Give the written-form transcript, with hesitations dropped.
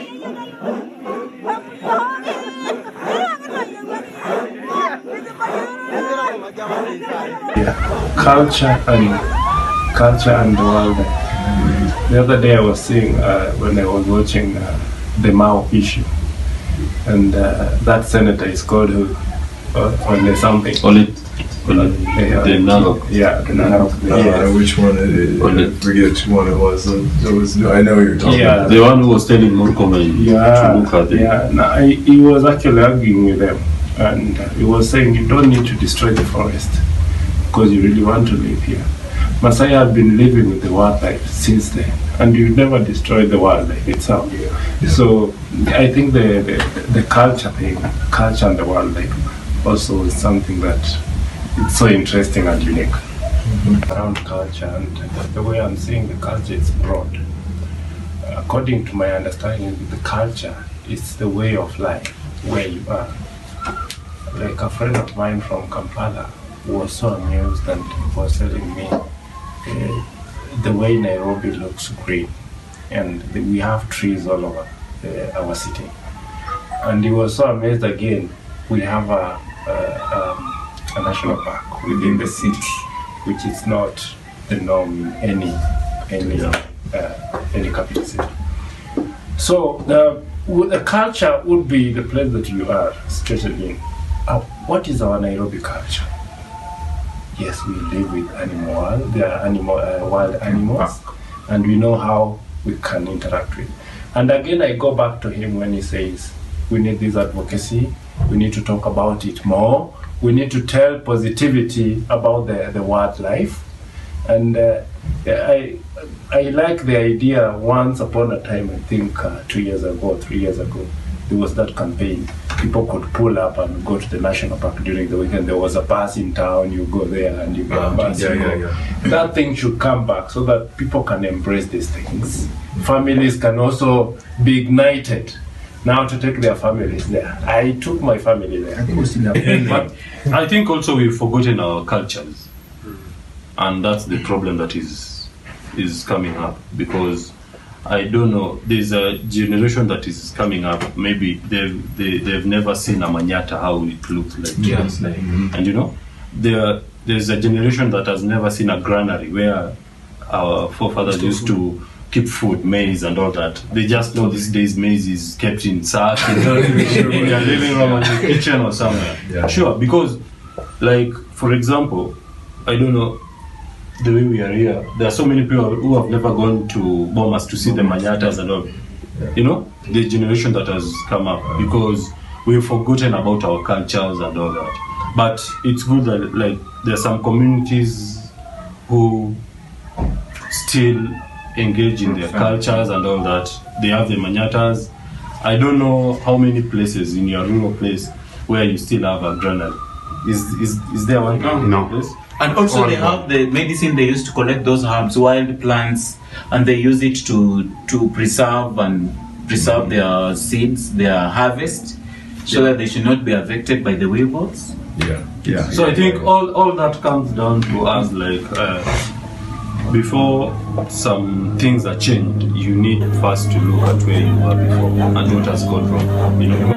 Yeah, culture and the world. The other day I was seeing when I was watching the Mao issue, and that senator is called Ole something. The Narok. Yeah, the Narok. Yeah, which one it is? I forget which one it was. There was I know what you're talking about. The one who was telling Murkomen to look at it. Yeah, no, he was actually arguing with them, and he was saying you don't need to destroy the forest because you really want to live here. Masai have been living with the wildlife since then, and you never destroy the wildlife itself. Yeah. So I think the culture thing, culture and the wildlife, also is something that it's so interesting and unique. Around culture, and the way I'm seeing the culture is broad. According to my understanding, the culture is the way of life where you are. Like a friend of mine from Kampala was so amused and was telling me the way Nairobi looks green, and we have trees all over our city. And he was so amazed again, we have a national park within the city, which is not the norm in any capital city. So the culture would be the place that you are situated in. What is our Nairobi culture? Yes, we live with animals. There are wild animals, and we know how we can interact with. And again, I go back to him when he says we need this advocacy. We need to talk about it more. We need to tell positivity about the wildlife. And I like the idea. Once upon a time, I think 2 years ago, 3 years ago, there was that campaign. People could pull up and go to the national park during the weekend. There was a bus in town. You go there and you get a bus. That thing should come back so that people can embrace these things. Families can also be ignited now to take their families there. I took my family there. I think we still have. But I think also we've forgotten our cultures, and that's the problem that is coming up, because I don't know, there's a generation that is coming up, maybe they've never seen a manyatta, how it looks like. Yes. And you know, there's a generation that has never seen a granary where our forefathers used to keep food, maize and all that. They just know these days maize is kept in sacks in your living room and your kitchen or somewhere. Yeah. Sure, because like, for example, I don't know, the way we are here, there are so many people who have never gone to Bomas to see the manyattas and all. You know, the generation that has come up, because we've forgotten about our cultures and all that. But it's good that like there are some communities who still engage in their cultures and all that. They have the manyattas. I don't know how many places in your rural place where you still have a granary. Is there one? No. Place? And also they have the medicine they used to collect those herbs, wild plants, and they use it to preserve their seeds, their harvest, so that they should not be affected by the weevils. Yeah. So I think all that comes down to us, like before some things are changed, you need first to look at where you were before and what has gone wrong. You know.